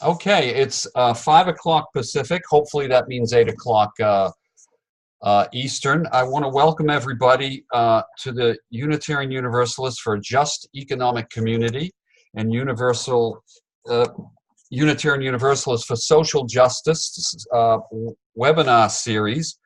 Okay, it's 5 o'clock Pacific. Hopefully that means 8 o'clock Eastern. I want to welcome everybody to the Unitarian Universalists for a Just Economic Community and uh, Unitarian Universalists for Social Justice webinar series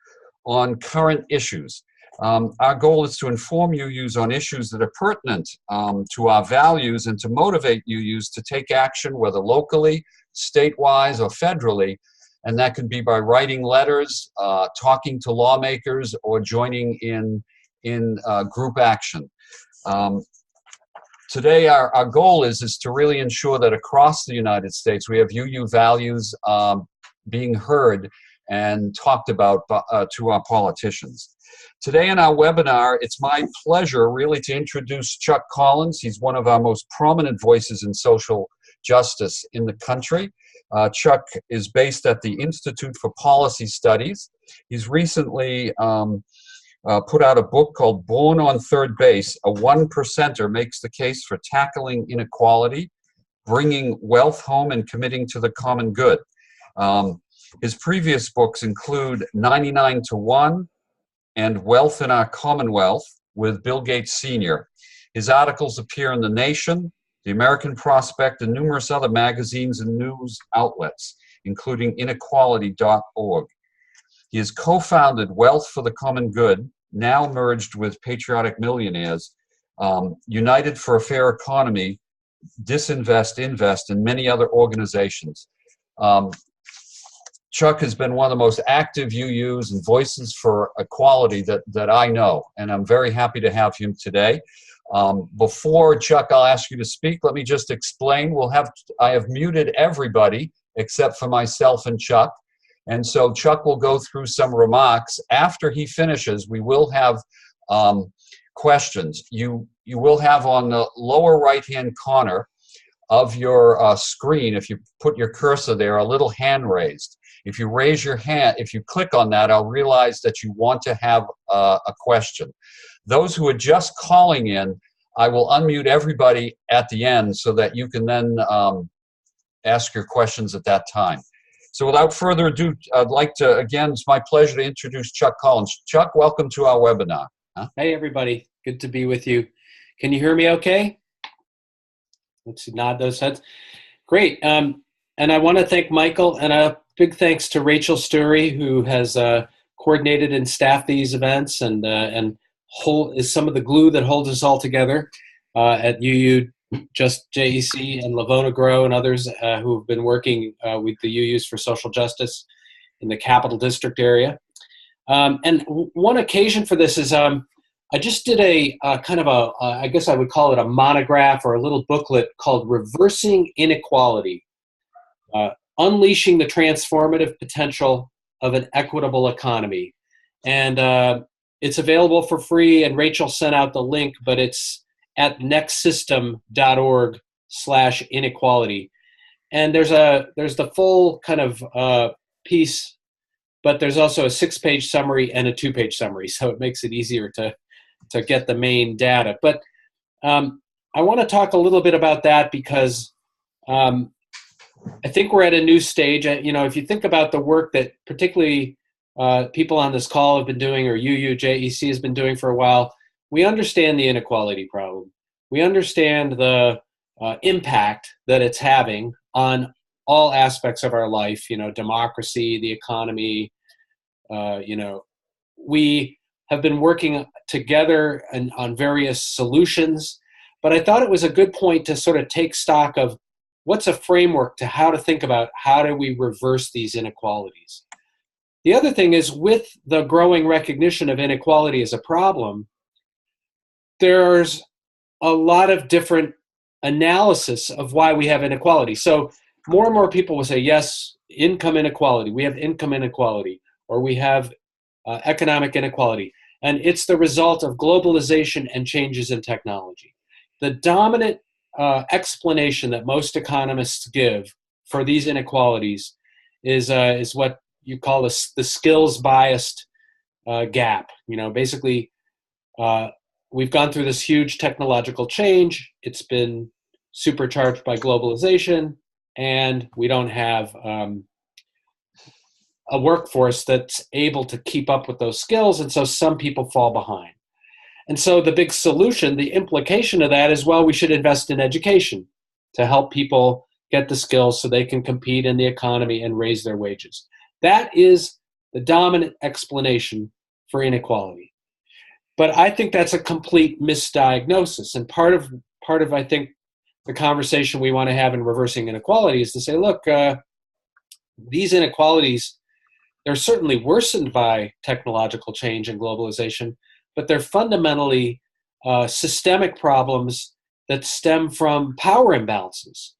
on current issues. Our goal is to inform UUs on issues that are pertinent to our values and to motivate UUs to take action, whether locally, statewide, or federally. And that could be by writing letters, talking to lawmakers, or joining in group action. Today, our goal is to really ensure that across the United States, we have UU values being heard and talked about to our politicians. Today in our webinar, it's my pleasure really to introduce Chuck Collins. He's one of our most prominent voices in social justice in the country. Chuck is based at the Institute for Policy Studies. He's recently put out a book called Born on Third Base, A One Percenter Makes the Case for Tackling Inequality, Bringing Wealth Home and Committing to the Common Good. His previous books include 99 to 1 and Wealth in Our Commonwealth with Bill Gates Sr. His articles appear in The Nation, The American Prospect, and numerous other magazines and news outlets, including inequality.org. He has co-founded Wealth for the Common Good, now merged with Patriotic Millionaires, United for a Fair Economy, Disinvest, Invest, and many other organizations. Chuck has been one of the most active UUs and voices for equality that I know, and I'm very happy to have him today. Before, Chuck, I'll ask you to speak. Let me just explain. I have muted everybody except for myself and Chuck, and so Chuck will go through some remarks. After he finishes, we will have questions. You will have on the lower right-hand corner of your screen, if you put your cursor there, a little hand raised. If you raise your hand, if you click on that, I'll realize that you want to have a question. Those who are just calling in, I will unmute everybody at the end so that you can then ask your questions at that time. So without further ado, I'd like to, again, it's my pleasure to introduce Chuck Collins. Chuck, welcome to our webinar. Hey, everybody. Good to be with you. Can you hear me okay? Let's nod those heads. Great. And I want to thank Michael, and a big thanks to Rachel Story, who has coordinated and staffed these events and is some of the glue that holds us all together at UU, Just JEC, and Lavona Grow, and others who have been working with the UUs for social justice in the Capital District area. And one occasion for this is I just did a kind of I guess I would call it a monograph or a little booklet called Reversing Inequality, Unleashing the Transformative Potential of an Equitable Economy. And it's available for free, and Rachel sent out the link, but it's at nextsystem.org/inequality. And there's the full kind of piece, but there's also a 6-page summary and a 2-page summary, so it makes it easier to get the main data. But I want to talk a little bit about that because I think we're at a new stage. If you think about the work that particularly people on this call have been doing, or UUJEC has been doing for a while, we understand the inequality problem. We understand the impact that it's having on all aspects of our life, democracy, the economy. We have been working together on various solutions, but I thought it was a good point to sort of take stock of what's a framework to how to think about how do we reverse these inequalities. The other thing is, with the growing recognition of inequality as a problem, there's a lot of different analysis of why we have inequality. So more and more people will say, yes, income inequality, we have income inequality, or we have economic inequality. And it's the result of globalization and changes in technology. The dominant explanation that most economists give for these inequalities is what you call the skills-biased gap. Basically, we've gone through this huge technological change. It's been supercharged by globalization. and we don't have a workforce that's able to keep up with those skills, and so some people fall behind. And so the big solution, the implication of that is, well, we should invest in education to help people get the skills so they can compete in the economy and raise their wages. That is the dominant explanation for inequality. But I think that's a complete misdiagnosis. And part of I think, the conversation we want to have in reversing inequality is to say, look, these inequalities, they're certainly worsened by technological change and globalization, but they're fundamentally systemic problems that stem from power imbalances.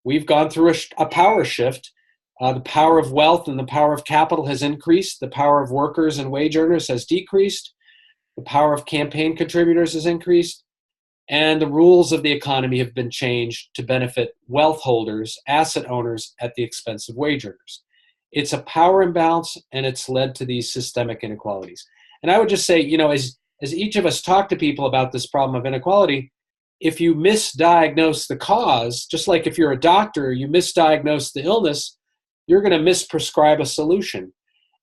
We've gone through a power shift. The power of wealth and the power of capital has increased. The power of workers and wage earners has decreased. The power of campaign contributors has increased. And the rules of the economy have been changed to benefit wealth holders, asset owners, at the expense of wage earners. It's a power imbalance, and it's led to these systemic inequalities. And I would just say, as each of us talk to people about this problem of inequality, if you misdiagnose the cause, just like if you're a doctor, you misdiagnose the illness, you're going to misprescribe a solution.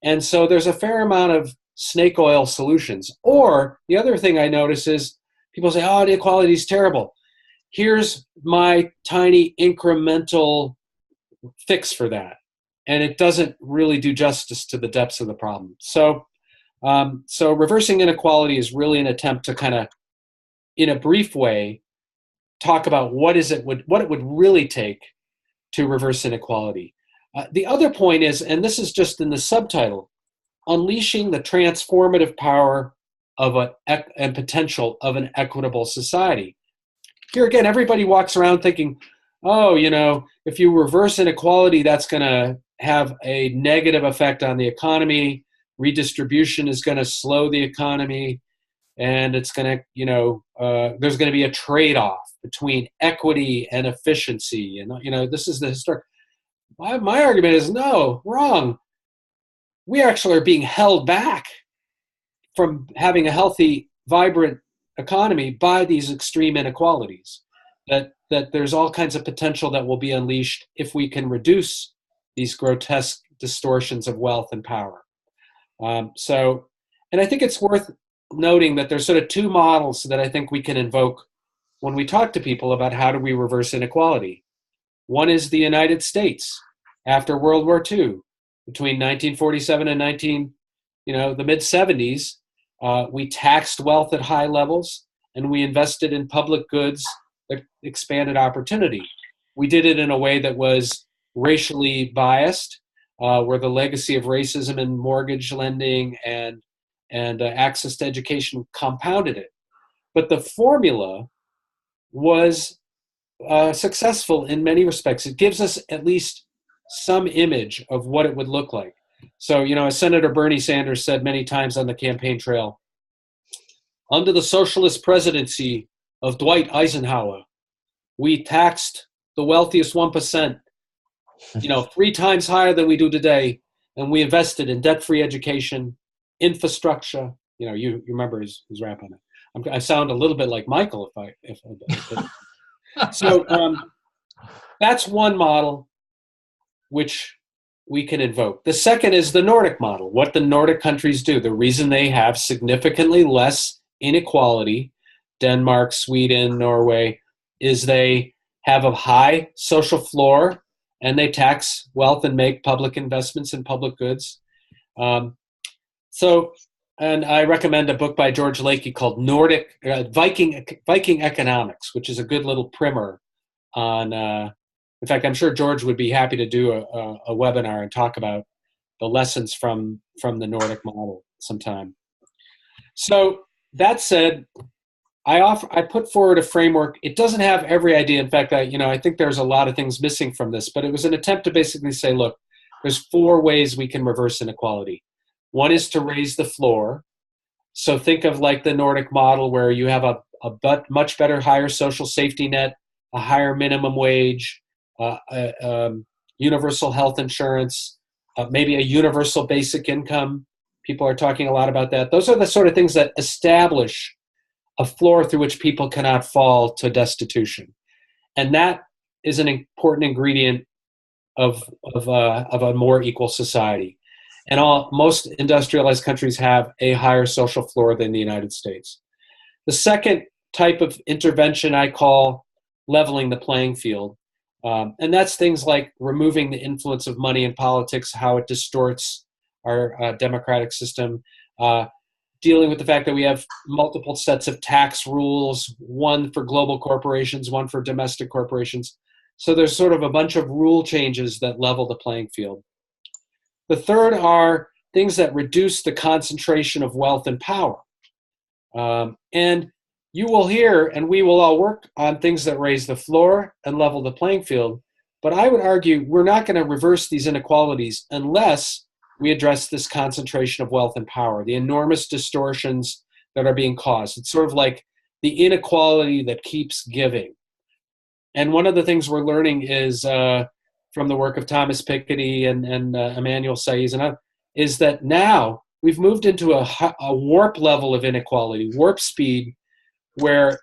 And so there's a fair amount of snake oil solutions. Or the other thing I notice is people say, oh, inequality is terrible. Here's my tiny incremental fix for that. And it doesn't really do justice to the depths of the problem. So reversing inequality is really an attempt to kind of, in a brief way, talk about what it would really take to reverse inequality. The other point is, and this is just in the subtitle, unleashing the transformative power and potential of an equitable society. Here again, everybody walks around thinking, oh, if you reverse inequality, that's going to have a negative effect on the economy. Redistribution is going to slow the economy, and it's going to, there's going to be a trade-off between equity and efficiency. And, this is the historic. My argument is, no, wrong. We actually are being held back from having a healthy, vibrant economy by these extreme inequalities. That there's all kinds of potential that will be unleashed if we can reduce these grotesque distortions of wealth and power. And I think it's worth noting that there's sort of two models that I think we can invoke when we talk to people about how do we reverse inequality. One is the United States after World War II, between 1947 and the mid 70s. We taxed wealth at high levels, and we invested in public goods that expanded opportunity. We did it in a way that was racially biased, where the legacy of racism in mortgage lending and access to education compounded it. But the formula was successful in many respects. It gives us at least some image of what it would look like. So, as Senator Bernie Sanders said many times on the campaign trail, under the socialist presidency of Dwight Eisenhower, we taxed the wealthiest 1%, 3 times higher than we do today, and we invested in debt-free education, infrastructure. You remember his rap on it. I sound a little bit like Michael So that's one model which we can invoke. The second is the Nordic model, what the Nordic countries do. The reason they have significantly less inequality, Denmark, Sweden, Norway, is they have a high social floor and they tax wealth and make public investments in public goods. And I recommend a book by George Lakey called Viking Economics, which is a good little primer on, in fact, I'm sure George would be happy to do a webinar and talk about the lessons from the Nordic model sometime. So that said, I put forward a framework. It doesn't have every idea. In fact, I think there's a lot of things missing from this, but it was an attempt to basically say, look, there's 4 ways we can reverse inequality. One is to raise the floor. So think of like the Nordic model where you have a much better, higher social safety net, a higher minimum wage, universal health insurance, maybe a universal basic income. People are talking a lot about that. Those are the sort of things that establish a floor through which people cannot fall to destitution. And that is an important ingredient of a more equal society. And most industrialized countries have a higher social floor than the United States. The second type of intervention I call leveling the playing field. And that's things like removing the influence of money in politics, how it distorts our democratic system, dealing with the fact that we have multiple sets of tax rules, one for global corporations, one for domestic corporations. So there's sort of a bunch of rule changes that level the playing field. The third are things that reduce the concentration of wealth and power. And you will hear, and we will all work on things that raise the floor and level the playing field. But I would argue we're not going to reverse these inequalities unless we address this concentration of wealth and power, the enormous distortions that are being caused. It's sort of like the inequality that keeps giving. And one of the things we're learning is from the work of Thomas Piketty and Emmanuel Saez and others, is that now we've moved into a warp level of inequality, warp speed, where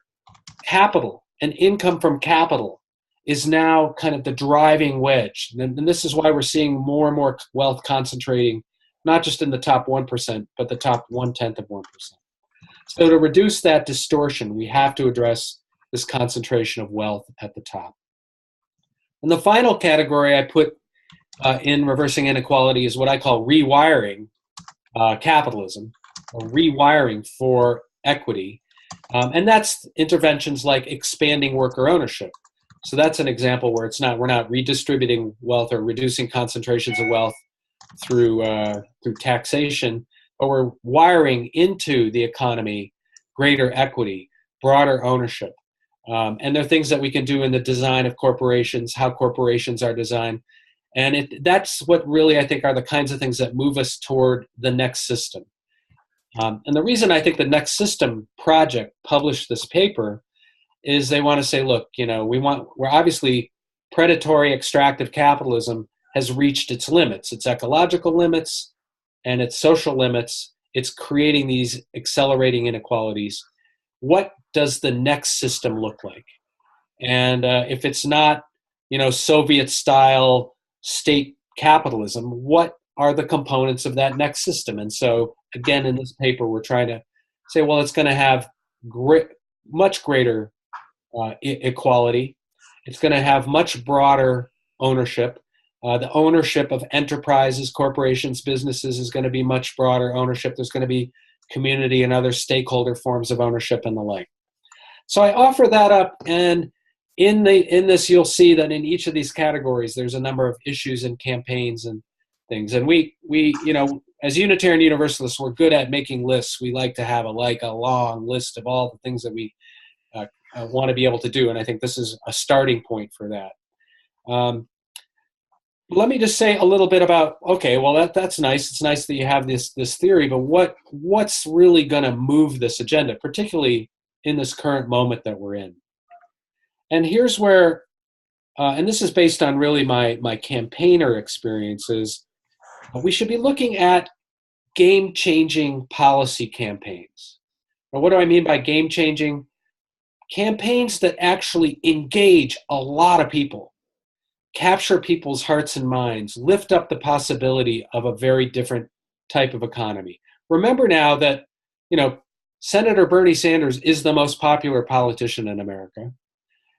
capital and income from capital is now kind of the driving wedge. And this is why we're seeing more and more wealth concentrating, not just in the top 1%, but the top 1/10 of 1%. So to reduce that distortion, we have to address this concentration of wealth at the top. And the final category I put in reversing inequality is what I call rewiring capitalism, or rewiring for equity. And that's interventions like expanding worker ownership. So that's an example where we're not redistributing wealth or reducing concentrations of wealth through taxation, but we're wiring into the economy greater equity, broader ownership. And there are things that we can do in the design of corporations, how corporations are designed. And that's what really I think are the kinds of things that move us toward the next system. And the reason I think the Next System project published this paper is they want to say, look, we're obviously predatory extractive capitalism has reached its limits, its ecological limits and its social limits. It's creating these accelerating inequalities. What does the next system look like? And if it's not, Soviet style state capitalism, what are the components of that next system? And so again, in this paper, we're trying to say, well, it's going to have much greater equality. It's going to have much broader ownership. The ownership of enterprises, corporations, businesses is going to be much broader ownership. There's going to be community and other stakeholder forms of ownership and the like. So I offer that up, and in this you'll see that in each of these categories there's a number of issues and campaigns and things. And we as Unitarian Universalists, we're good at making lists. We like to have a long list of all the things that we want to be able to do, and I think this is a starting point for that. Let me just say a little bit about, okay, well that's nice. It's nice that you have this theory, but what's really going to move this agenda, particularly in this current moment that we're in? And here's where, and this is based on really my campaigner experiences, we should be looking at game-changing policy campaigns. Now, what do I mean by game-changing? Campaigns that actually engage a lot of people, capture people's hearts and minds, lift up the possibility of a very different type of economy. Remember now that, Senator Bernie Sanders is the most popular politician in America,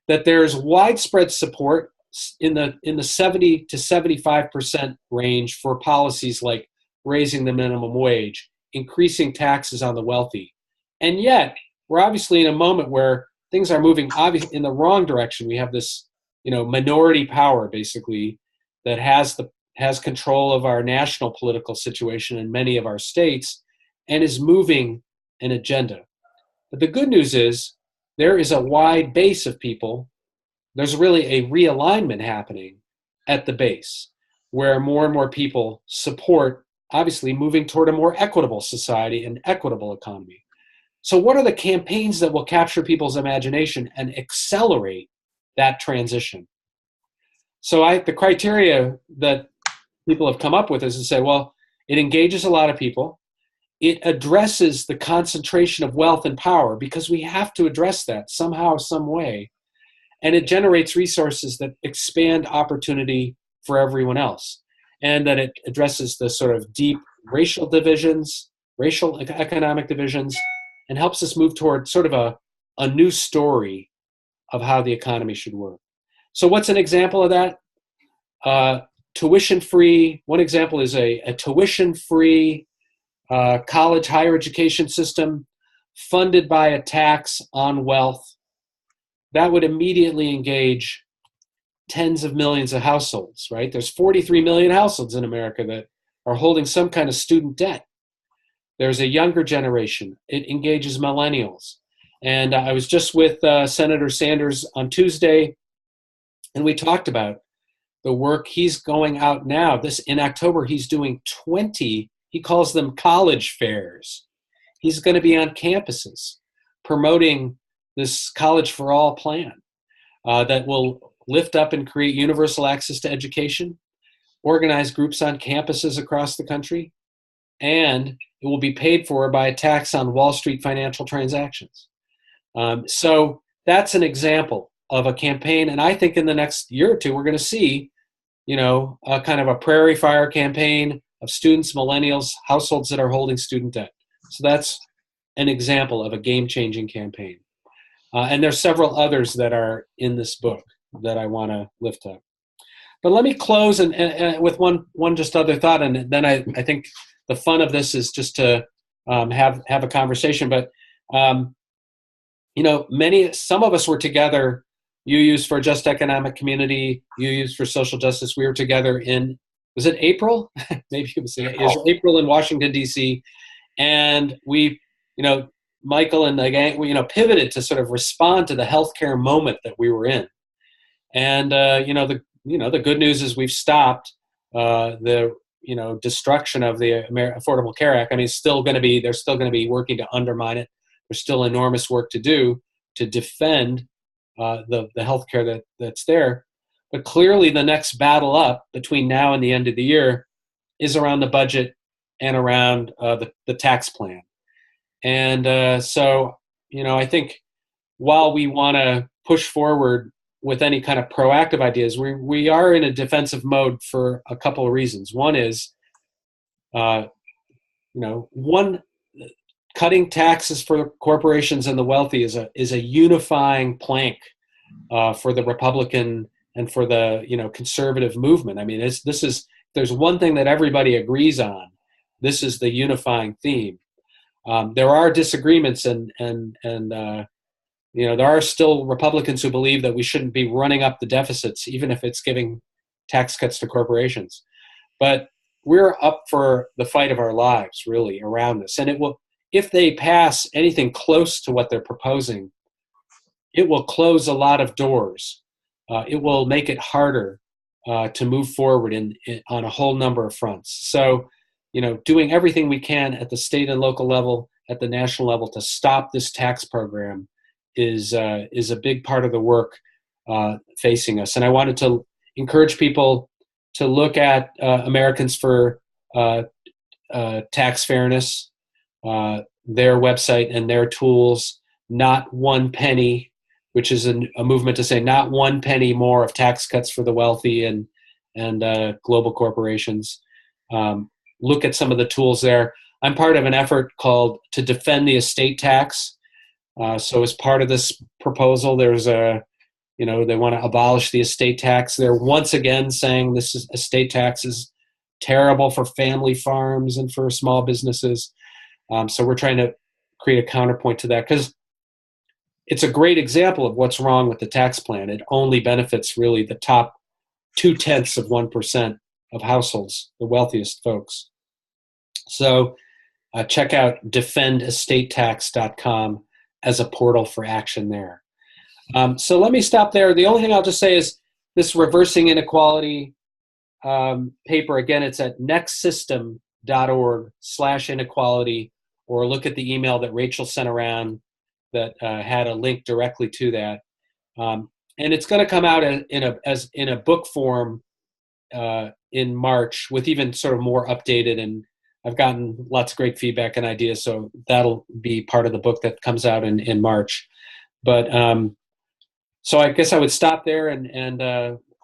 that there's widespread support in the 70 to 75% range for policies like raising the minimum wage, increasing taxes on the wealthy. And yet, we're obviously in a moment where things are moving obviously in the wrong direction. We have this, minority power basically that has control of our national political situation in many of our states and is moving an agenda. But the good news is there is a wide base of people. There's really a realignment happening at the base where more and more people support, obviously, moving toward a more equitable society and equitable economy. So what are the campaigns that will capture people's imagination and accelerate that transition? So the criteria that people have come up with is to say, well, it engages a lot of people. It addresses the concentration of wealth and power, because we have to address that somehow, some way. and it generates resources that expand opportunity for everyone else, and that it addresses the sort of deep racial divisions, racial economic divisions, and helps us move toward sort of a new story of how the economy should work. So what's an example of that? Tuition-free. One example is a tuition-free college higher education system funded by a tax on wealth. That would immediately engage tens of millions of households, right? There's 43 million households in America that are holding some kind of student debt. There's a younger generation. It engages millennials. And I was just with Senator Sanders on Tuesday, and we talked about the work he's going out now. In October, he's doing 20, he calls them college fairs. He's going to be on campuses promoting this College for All plan that will lift up and create universal access to education, organize groups on campuses across the country, and it will be paid for by a tax on Wall Street financial transactions. So that's an example of a campaign. And I think in the next year or two, we're going to see, a kind of a prairie fire campaign of students, millennials, households that are holding student debt. So that's an example of a game-changing campaign. And there's several others that are in this book that I want to lift up. But let me close and with one just other thought, and then I think the fun of this is just to have a conversation. But some of us were together. UU's for Just Economic Community, UU's for Social Justice. We were together was it April? Maybe it was April in Washington, D.C. And we, Michael and the gang, we, pivoted to sort of respond to the healthcare moment that we were in. And, the good news is we've stopped the destruction of the Affordable Care Act. I mean, they're still going to be working to undermine it. There's still enormous work to do to defend the healthcare that's there. But clearly the next battle up between now and the end of the year is around the budget and around the tax plan. And so, I think while we want to push forward with any kind of proactive ideas, we are in a defensive mode for a couple of reasons. One is, cutting taxes for corporations and the wealthy is a unifying plank for the Republican and for the conservative movement. I mean, there's one thing that everybody agrees on. This is the unifying theme. There are disagreements, and there are still Republicans who believe that we shouldn't be running up the deficits, even if it's giving tax cuts to corporations. But we're up for the fight of our lives, really, around this. And it will, if they pass anything close to what they're proposing, it will close a lot of doors. It will make it harder to move forward on a whole number of fronts. So, doing everything we can at the state and local level, at the national level, to stop this tax program is a big part of the work facing us. And I wanted to encourage people to look at Americans for Tax Fairness, their website and their tools. Not one penny, which is a movement to say not one penny more of tax cuts for the wealthy and global corporations. Look at some of the tools there. I'm part of an effort called To Defend the Estate Tax. So as part of this proposal, there's they want to abolish the estate tax. They're once again saying estate tax is terrible for family farms and for small businesses. So we're trying to create a counterpoint to that, because it's a great example of what's wrong with the tax plan. It only benefits really the top 0.2% of households, the wealthiest folks. So check out defendestatetax.com as a portal for action there. So let me stop there. The only thing I'll just say is this reversing inequality paper, again, it's at nextsystem.org/inequality, or look at the email that Rachel sent around that had a link directly to that. And it's going to come out in a book form in March, with even sort of more updated, and I've gotten lots of great feedback and ideas, so that'll be part of the book that comes out in March. But So I guess I would stop there and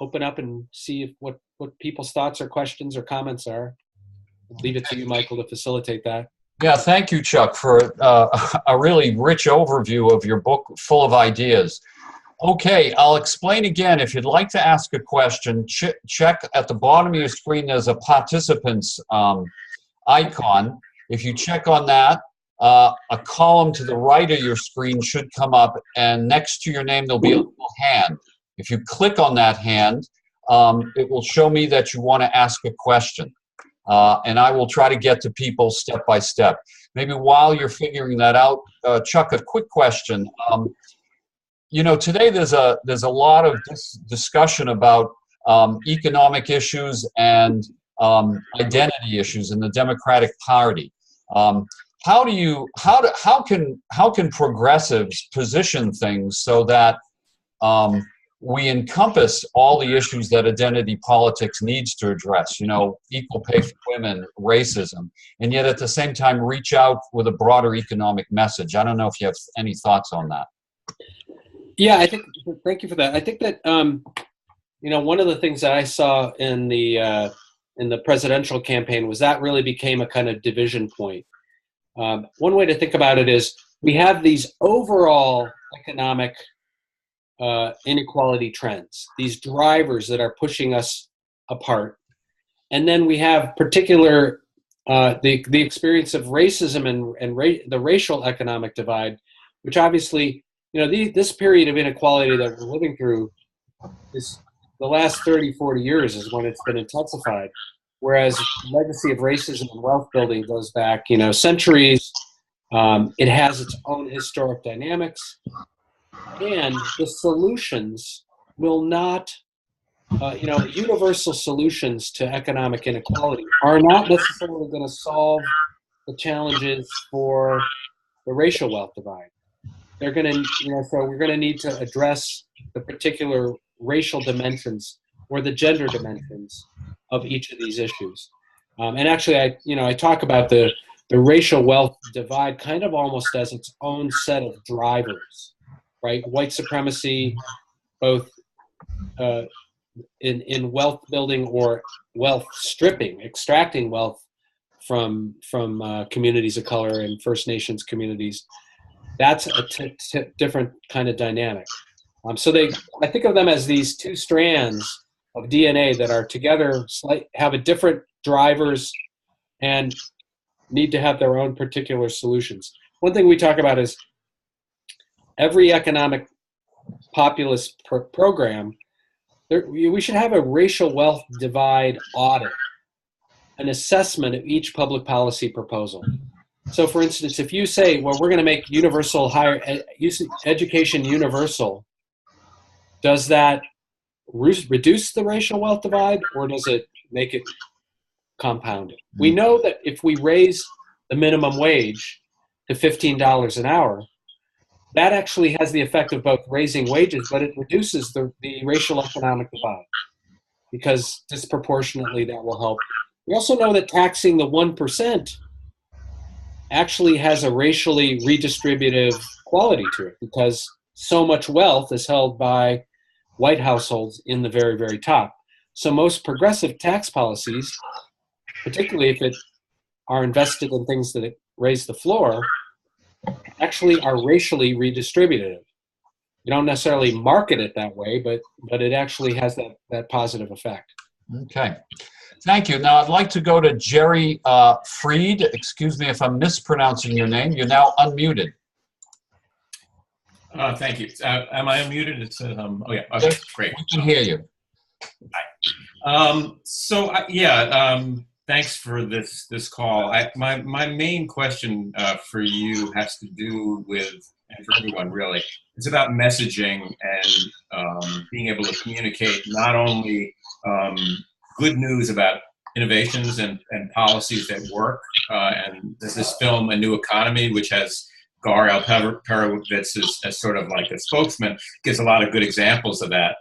open up and see if what people's thoughts or questions or comments are. Leave it to you, Michael, to facilitate that. Yeah, thank you, Chuck, for a really rich overview of your book full of ideas. Okay, I'll explain again. If you'd like to ask a question, check at the bottom of your screen. There's a participants icon. If you check on that, a column to the right of your screen should come up, and next to your name there'll be a little hand. If you click on that hand, it will show me that you want to ask a question. And I will try to get to people step by step. Maybe while you're figuring that out, Chuck, a quick question. You know, today there's a lot of discussion about economic issues and identity issues in the Democratic Party. How can progressives position things so that we encompass all the issues that identity politics needs to address, you know, equal pay for women, racism, and yet at the same time reach out with a broader economic message? I don't know if you have any thoughts on that. Yeah, thank you for that. I think that, you know, one of the things that I saw in the presidential campaign was that really became a kind of division point. One way to think about it is we have these overall economic inequality trends, these drivers that are pushing us apart. And then we have particular, the experience of racism and the racial economic divide, which obviously, you know, this period of inequality that we're living through is the last 30, 40 years is when it's been intensified. Whereas the legacy of racism and wealth building goes back, you know, centuries. It has its own historic dynamics. And the solutions will not, you know, universal solutions to economic inequality are not necessarily going to solve the challenges for the racial wealth divide. They're going to, you know, so we're going to need to address the particular racial dimensions or the gender dimensions of each of these issues. And actually, I talk about the racial wealth divide kind of almost as its own set of drivers. Right, white supremacy, both in wealth building or wealth stripping, extracting wealth from communities of color and First Nations communities. That's a different kind of dynamic. So I think of them as these two strands of DNA that are together, have a different drivers, and need to have their own particular solutions. One thing we talk about is every economic populist program, we should have a racial wealth divide audit, an assessment of each public policy proposal. So for instance, if you say, well, we're going to make universal higher education universal, does that reduce the racial wealth divide or does it make it compounded? We know that if we raise the minimum wage to $15 an hour, that actually has the effect of both raising wages, but it reduces the racial economic divide because disproportionately that will help. We also know that taxing the 1% actually has a racially redistributive quality to it because so much wealth is held by white households in the very, very top. So most progressive tax policies, particularly if it are invested in things that raise the floor, actually are racially redistributive. You don't necessarily market it that way, but it actually has that positive effect. Okay. Thank you. Now I'd like to go to Jerry Freed. Excuse me if I'm mispronouncing your name. You're now unmuted. Thank you. Am I unmuted? It says, oh yeah, okay, great. We can hear you. Thanks for this call. My main question for you has to do with, and for everyone really, it's about messaging and being able to communicate not only good news about innovations and policies that work. And there's this film, A New Economy, which has Gar Alperovitz as sort of like a spokesman, gives a lot of good examples of that.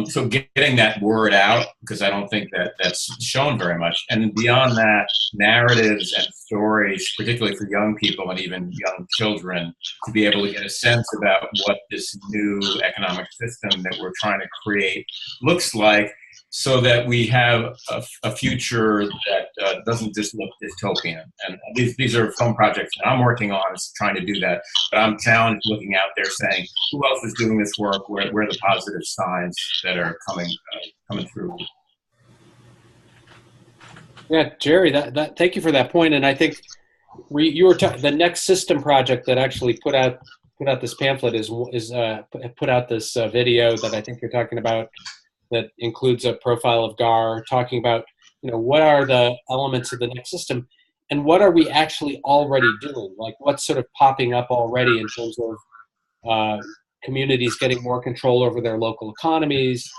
So getting that word out, because I don't think that that's shown very much. And beyond that, narratives and stories, particularly for young people and even young children, to be able to get a sense about what this new economic system that we're trying to create looks like, so that we have a future that doesn't just look dystopian. And these are film projects that I'm working on, is trying to do that. But I'm challenged looking out there saying, who else is doing this work? Where are the positive signs that are coming through? Yeah, Jerry, thank you for that point. And I think you were the Next System project that actually put out this pamphlet is put out this video that I think you're talking about, that includes a profile of GAR, talking about, what are the elements of the Next System and what are we actually already doing? Like, what's sort of popping up already in terms of communities getting more control over their local economies,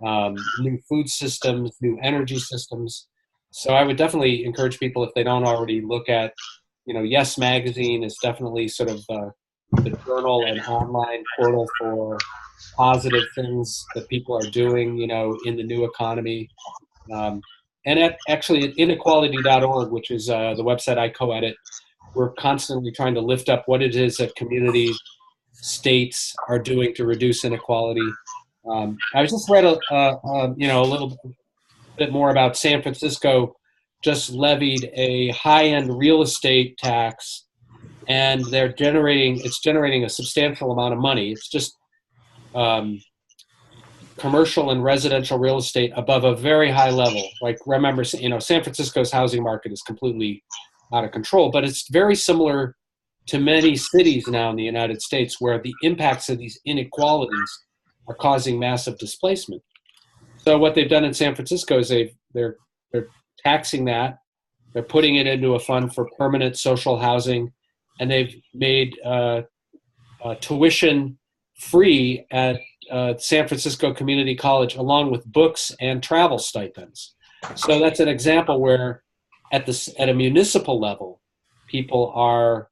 new food systems, new energy systems. So I would definitely encourage people, if they don't already, look at, Yes Magazine is definitely sort of the journal and online portal for positive things that people are doing, in the new economy. And actually at inequality.org, which is the website I co-edit, we're constantly trying to lift up what it is that communities, states are doing to reduce inequality. I just read a little bit more about San Francisco. Just levied a high-end real estate tax, and it's generating a substantial amount of money. It's just commercial and residential real estate above a very high level. Like, remember, San Francisco's housing market is completely out of control, but it's very similar to many cities now in the United States, where the impacts of these inequalities are causing massive displacement. So what they've done in San Francisco is they're taxing that, they're putting it into a fund for permanent social housing, and they've made tuition free at San Francisco Community College, along with books and travel stipends. So that's an example where at a municipal level, people are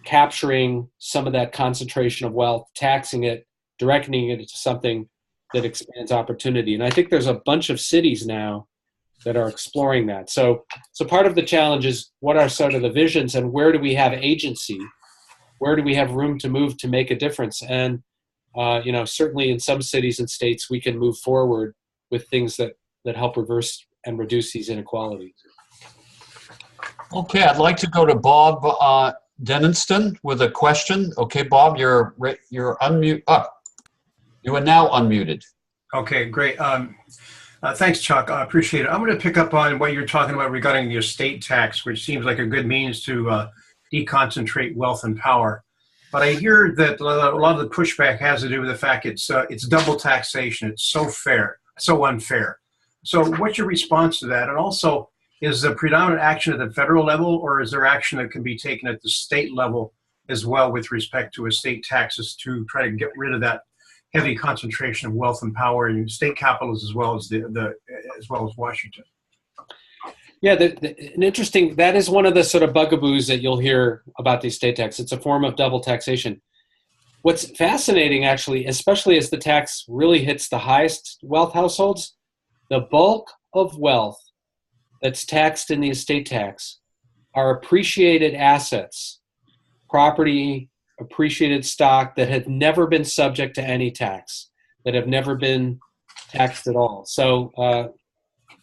capturing some of that concentration of wealth, taxing it, directing it to something that expands opportunity. And I think there's a bunch of cities now that are exploring that. So part of the challenge is, what are sort of the visions, and where do we have agency? Where do we have room to move to make a difference? And certainly in some cities and states, we can move forward with things that help reverse and reduce these inequalities. Okay, I'd like to go to Bob Denniston with a question. Okay, Bob, you're unmute. You are now unmuted. Okay, great. Thanks, Chuck. I appreciate it. I'm going to pick up on what you're talking about regarding your estate tax, which seems like a good means to deconcentrate wealth and power. But I hear that a lot of the pushback has to do with the fact it's double taxation. It's so unfair. So what's your response to that? And also, is the predominant action at the federal level, or is there action that can be taken at the state level as well with respect to estate taxes to try to get rid of that heavy concentration of wealth and power in state capitals as well as as well as Washington? Yeah, that is one of the sort of bugaboos that you'll hear about the estate tax. It's a form of double taxation. What's fascinating, actually, especially as the tax really hits the highest wealth households, the bulk of wealth that's taxed in the estate tax are appreciated assets, property, appreciated stock that have never been subject to any tax, that have never been taxed at all. So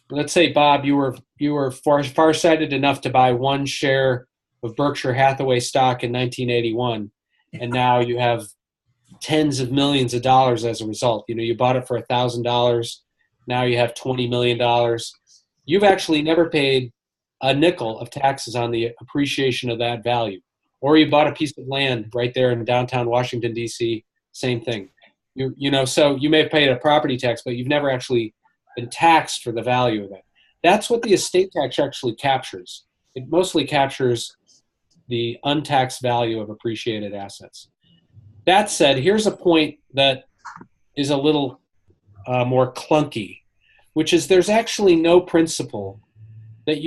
let's say, Bob, you were farsighted enough to buy one share of Berkshire Hathaway stock in 1981, and now you have tens of millions of dollars as a result. You bought it for $1,000. Now you have $20 million. You've actually never paid a nickel of taxes on the appreciation of that value. Or you bought a piece of land right there in downtown Washington, D.C., same thing. So you may have paid a property tax, but you've never actually been taxed for the value of that. That's what the estate tax actually captures. It mostly captures the untaxed value of appreciated assets. That said, here's a point that is a little more clunky, which is there's actually no principle that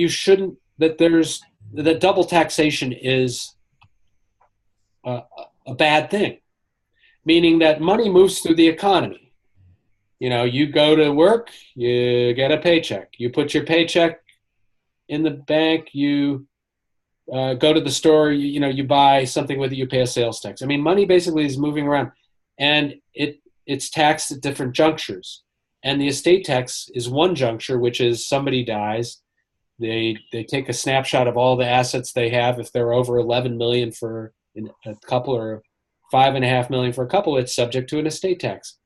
that double taxation is a bad thing, meaning that money moves through the economy. You go to work, you get a paycheck. You put your paycheck in the bank, you go to the store, you buy something with it, you pay a sales tax. I mean, money basically is moving around, and it's taxed at different junctures. And the estate tax is one juncture, which is somebody dies. They take a snapshot of all the assets they have. If they're over 11 million for a couple or 5.5 million for a couple, it's subject to an estate tax.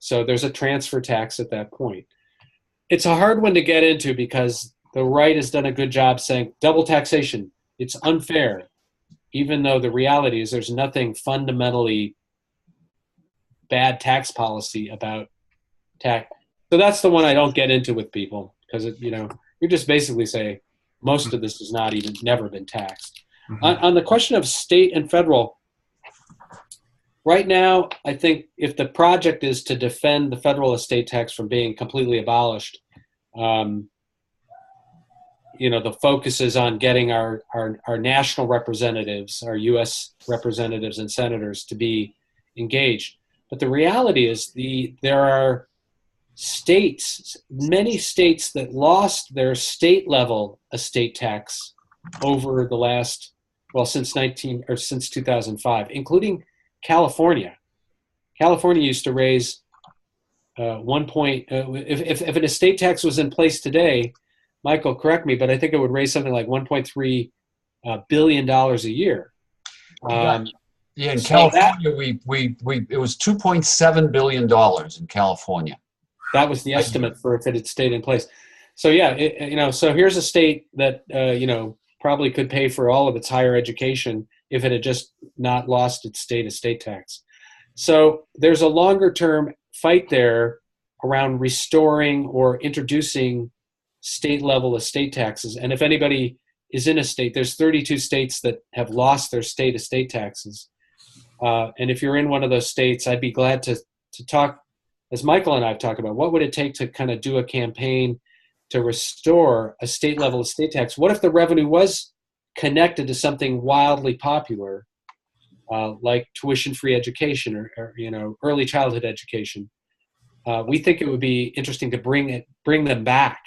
So there's a transfer tax at that point. It's a hard one to get into because the right has done a good job saying double taxation, it's unfair, even though the reality is there's nothing fundamentally bad tax policy about tax. So that's the one I don't get into with people because, you just basically say most of this has never been taxed. Mm-hmm. On the question of state and federal, right now, I think if the project is to defend the federal estate tax from being completely abolished, the focus is on getting our national representatives, our U.S. representatives and senators to be engaged. But the reality is there are many states that lost their state level estate tax over the last, since 2005, including California. California used to raise if an estate tax was in place today, Michael, correct me, but I think it would raise something like $1.3 billion a year. In California, it was $2.7 billion in California. That was the estimate for if it had stayed in place. So so here's a state that probably could pay for all of its higher education if it had just not lost its state estate tax. So there's a longer term fight there around restoring or introducing state level estate taxes. And if anybody is in a state, there's 32 states that have lost their state estate taxes. And if you're in one of those states, I'd be glad to talk, as Michael and I have talked about, what would it take to kind of do a campaign to restore a state level estate tax? What if the revenue was connected to something wildly popular, like tuition-free education or early childhood education? We think it would be interesting to bring them back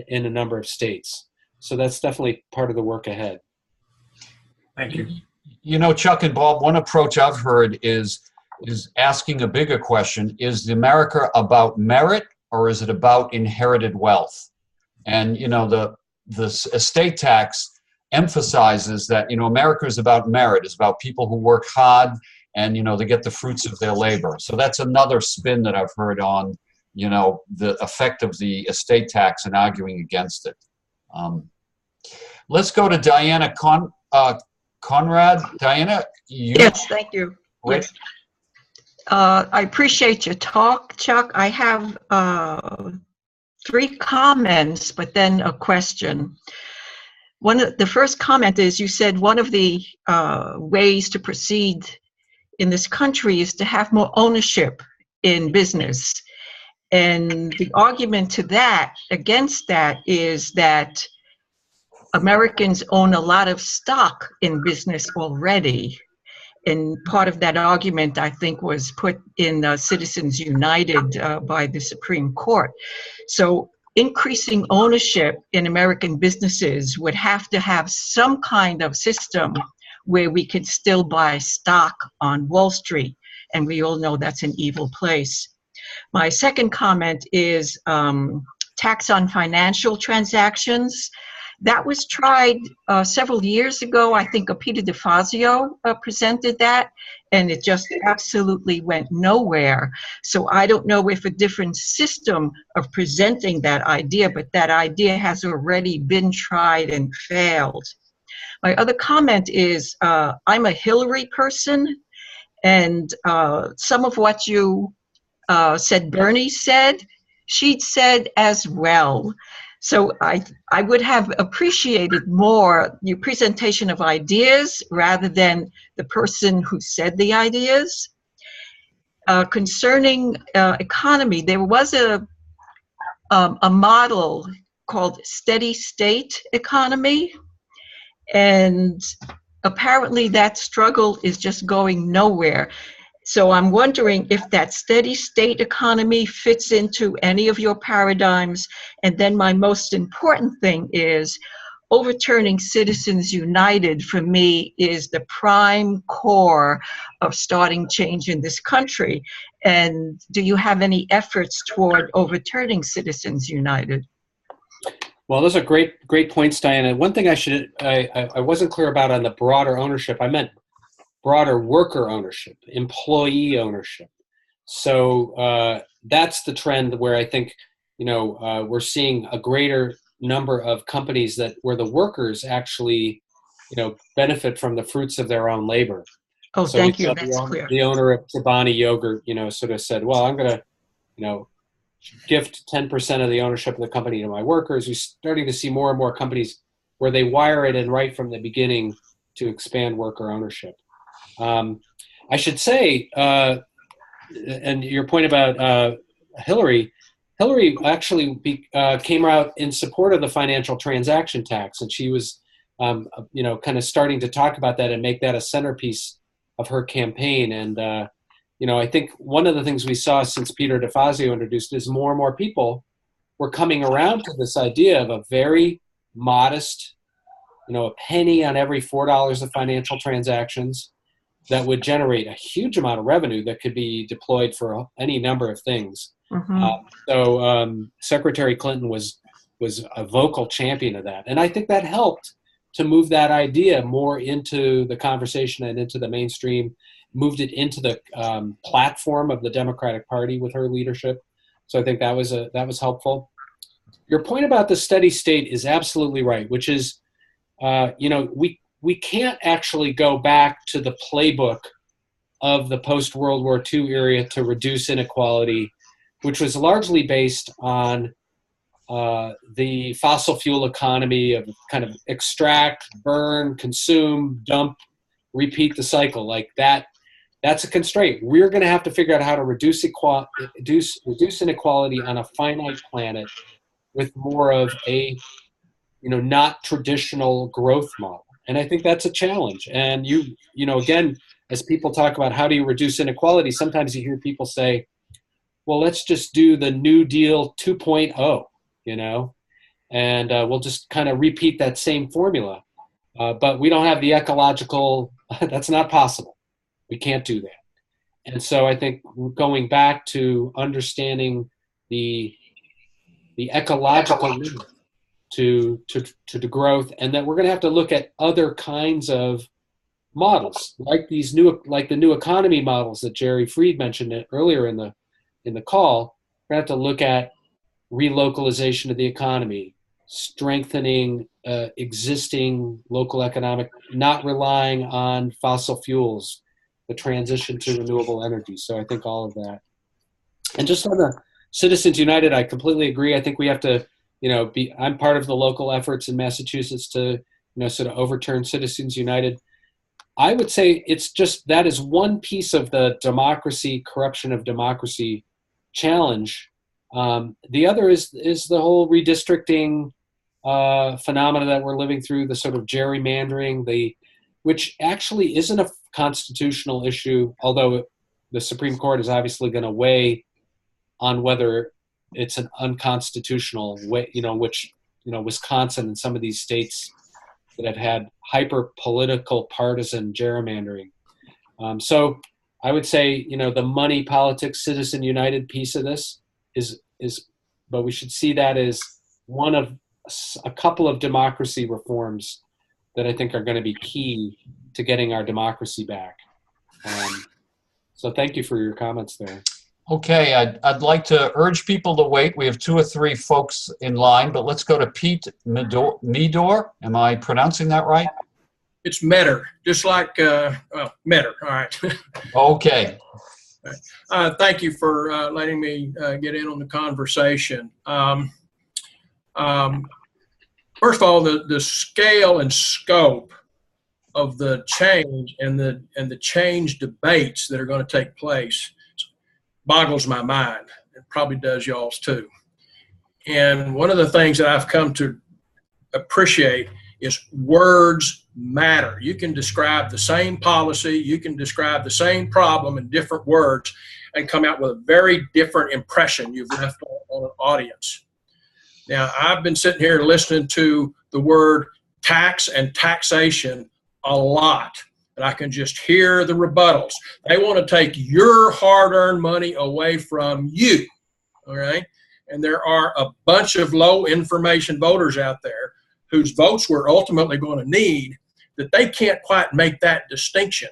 in a number of states. So that's definitely part of the work ahead. Thank you. Chuck and Bob, one approach I've heard is asking a bigger question: is America about merit or is it about inherited wealth? And the estate tax emphasizes that America is about merit, is about people who work hard and they get the fruits of their labor. So that's another spin that I've heard on the effect of the estate tax and arguing against it. Let's go to Diana Conrad. Diana, Yes, thank you. Yes. I appreciate your talk, Chuck. I have 3 comments, but then a question. The first comment is, you said one of the ways to proceed in this country is to have more ownership in business. And the argument to that, against that, is that Americans own a lot of stock in business already. And part of that argument, I think, was put in Citizens United by the Supreme Court. So increasing ownership in American businesses would have to have some kind of system where we could still buy stock on Wall Street. And we all know that's an evil place. My second comment is tax on financial transactions. That was tried several years ago. I think Peter DeFazio presented that, and it just absolutely went nowhere. So I don't know if a different system of presenting that idea, but that idea has already been tried and failed. My other comment is I'm a Hillary person, and some of what you said Bernie said, she'd said as well. So I would have appreciated more your presentation of ideas rather than the person who said the ideas. Concerning economy, there was a model called steady state economy, and apparently that struggle is just going nowhere. So I'm wondering if that steady state economy fits into any of your paradigms. And then my most important thing is overturning Citizens United, for me, is the prime core of starting change in this country. And do you have any efforts toward overturning Citizens United? Well, those are great points, Diana. One thing I wasn't clear about on the broader ownership. I meant broader worker ownership, employee ownership. So that's the trend where I think, we're seeing a greater number of companies where the workers actually, benefit from the fruits of their own labor. Oh, So thank you. That's clear. The owner of Chobani Yogurt, sort of said, well, I'm going to, gift 10% of the ownership of the company to my workers. We're starting to see more and more companies where they wire it in right from the beginning to expand worker ownership. I should say, and your point about Hillary actually came out in support of the financial transaction tax, and she was, kind of starting to talk about that and make that a centerpiece of her campaign. And I think one of the things we saw since Peter DeFazio introduced is more and more people were coming around to this idea of a very modest, a penny on every $4 of financial transactions that would generate a huge amount of revenue that could be deployed for any number of things. Mm-hmm. So Secretary Clinton was a vocal champion of that. And I think that helped to move that idea more into the conversation and into the mainstream, moved it into the platform of the Democratic Party with her leadership. So I think that was helpful. Your point about the steady state is absolutely right, which is, we can't actually go back to the playbook of the post-World War II era to reduce inequality, which was largely based on the fossil fuel economy of kind of extract, burn, consume, dump, repeat the cycle. Like that's a constraint. We're going to have to figure out how to reduce inequality on a finite planet with more of a, not traditional growth model. And I think that's a challenge. And again, as people talk about how do you reduce inequality, sometimes you hear people say, well, let's just do the New Deal 2.0, and we'll just kind of repeat that same formula. But we don't have the ecological, that's not possible. We can't do that. And so I think going back to understanding the ecological limit to the growth, and that we're going to have to look at other kinds of models, like the new economy models that Jerry Fried mentioned earlier in the call. We're going to have to look at relocalization of the economy, strengthening existing local economic, not relying on fossil fuels, the transition to renewable energy. So I think all of that. And just on the Citizens United, I completely agree. I think we have to, I'm part of the local efforts in Massachusetts to, sort of overturn Citizens United. I would say it's just, that is one piece of the corruption of democracy challenge. The other is the whole redistricting phenomena that we're living through, the sort of gerrymandering, which actually isn't a constitutional issue, although the Supreme Court is obviously going to weigh on whether it's an unconstitutional way, which, Wisconsin and some of these states that have had hyper-political partisan gerrymandering. So I would say, the money, politics, Citizen United piece of this is, but we should see that as one of a couple of democracy reforms that I think are going to be key to getting our democracy back. So thank you for your comments there. Okay, I'd like to urge people to wait. We have 2 or 3 folks in line, but let's go to Pete Medor. Am I pronouncing that right? It's Metter, just like Metter. All right. Okay. Thank you for letting me get in on the conversation. First of all, the scale and scope of the change and the change debates that are going to take place boggles my mind. It probably does y'all's too. And one of the things that I've come to appreciate is words matter. You can describe the same policy, you can describe the same problem in different words and come out with a very different impression you've left on an audience. Now, I've been sitting here listening to the word tax and taxation a lot, and I can just hear the rebuttals. They want to take your hard-earned money away from you, all right? And there are a bunch of low information voters out there whose votes we're ultimately going to need, that they can't quite make that distinction.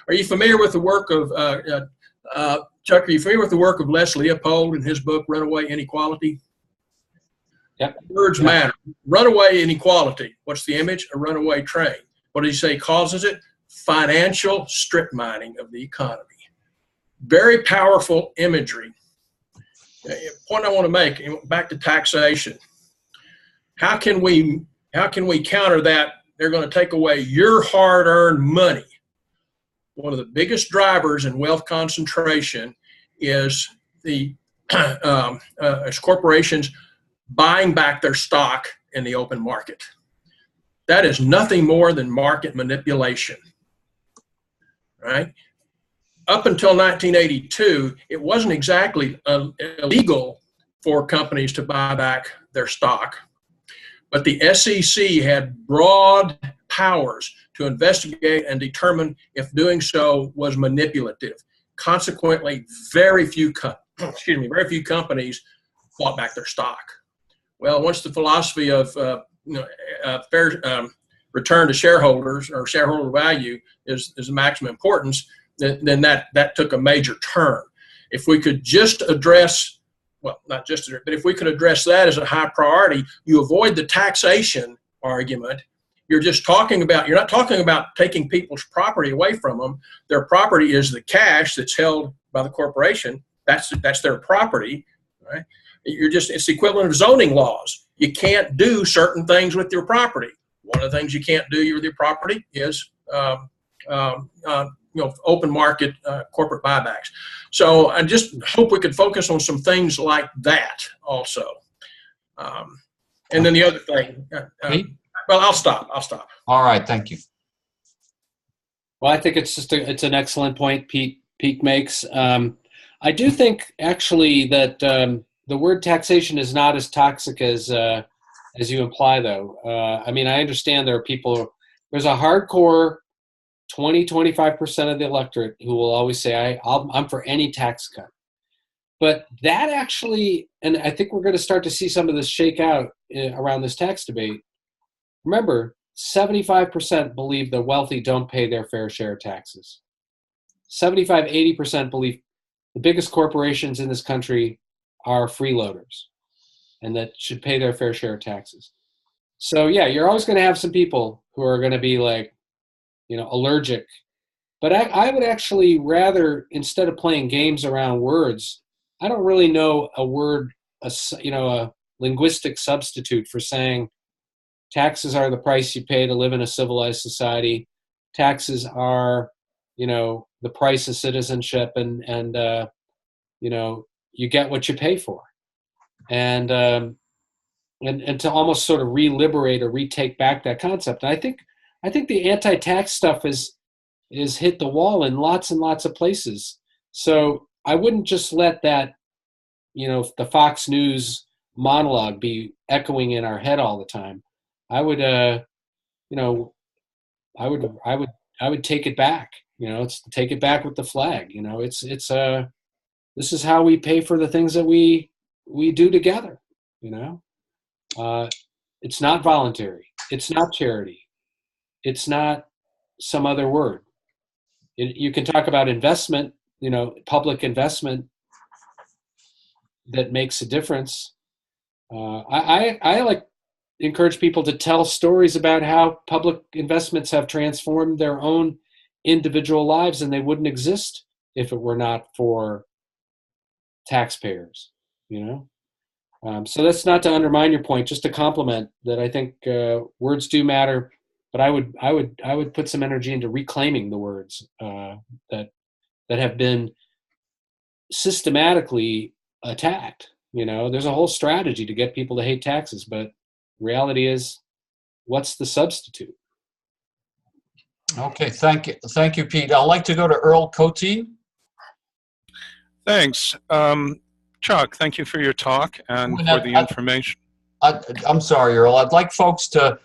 Are you familiar with the work of, Chuck, are you familiar with the work of Les Leopold in his book, Runaway Inequality? Yep. Words matter. Runaway inequality. What's the image? A runaway train. What did he say causes it? Financial strip mining of the economy. Very powerful imagery. Point I want to make, back to taxation. How can we counter that? They're going to take away your hard-earned money. One of the biggest drivers in wealth concentration is as corporations buying back their stock in the open market. That is nothing more than market manipulation, right? Up until 1982, it wasn't exactly illegal for companies to buy back their stock, but the SEC had broad powers to investigate and determine if doing so was manipulative. Consequently, very few companies bought back their stock. Well, once the philosophy of fair return to shareholders or shareholder value is the maximum importance, then that took a major turn. If we could just address, well, not just address, but if we could address that as a high priority, you avoid the taxation argument. You're not talking about taking people's property away from them. Their property is the cash that's held by the corporation. That's their property, right? It's the equivalent of zoning laws. You can't do certain things with your property. One of the things you can't do with your property is open market corporate buybacks. So I just hope we could focus on some things like that also. And then the other thing, well, I'll stop. All right, thank you. Well, I think it's an excellent point Pete makes. I do think actually that the word taxation is not as toxic as you imply, though. I mean, I understand there's a hardcore 20-25% of the electorate who will always say, I'm for any tax cut. But that actually, and I think we're going to start to see some of this shake out around this tax debate. Remember, 75% believe the wealthy don't pay their fair share of taxes. 75-80% believe the biggest corporations in this country are freeloaders and that should pay their fair share of taxes. So yeah, you're always going to have some people who are going to be like, allergic. But I would actually rather, instead of playing games around words, I don't really know a word, a linguistic substitute for saying taxes are the price you pay to live in a civilized society. Taxes are, the price of citizenship, and you get what you pay for. And to almost sort of re-liberate or retake back that concept. And I think the anti-tax stuff is hit the wall in lots and lots of places. So I wouldn't just let that, the Fox News monologue be echoing in our head all the time. I would, I would take it back. It's take it back with the flag. This is how we pay for the things that we do together. It's not voluntary. It's not charity. It's not some other word. You can talk about investment, public investment that makes a difference. I encourage people to tell stories about how public investments have transformed their own individual lives, and they wouldn't exist if it were not for taxpayers. So that's not to undermine your point, just to compliment that. I think words do matter. But I would put some energy into reclaiming the words that have been systematically attacked. There's a whole strategy to get people to hate taxes, but reality is what's the substitute? Okay, thank you, Pete. I'd like to go to Earl Cote. Thanks. Chuck, thank you for your talk and for the information. I'm sorry, Earl. I'd like folks to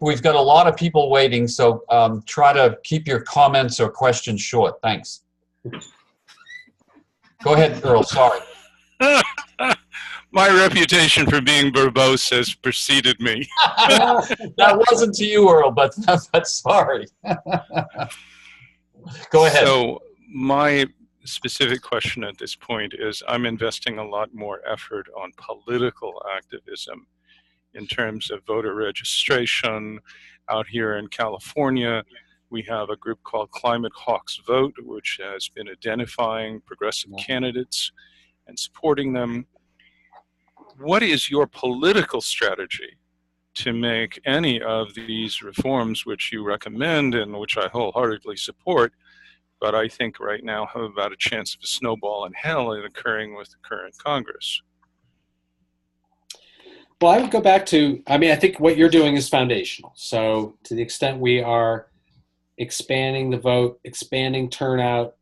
we've got a lot of people waiting, so try to keep your comments or questions short. Thanks. Go ahead, Earl. Sorry. My reputation for being verbose has preceded me. That wasn't to you, Earl, but sorry. Go ahead. So my specific question at this point is, I'm investing a lot more effort on political activism in terms of voter registration. Out here in California, we have a group called Climate Hawks Vote, which has been identifying progressive candidates and supporting them. What is your political strategy to make any of these reforms which you recommend and which I wholeheartedly support, but I think right now have about a chance of a snowball in hell in occurring with the current Congress? Well, I would go back to, I think what you're doing is foundational. So to the extent we are expanding the vote, expanding turnout,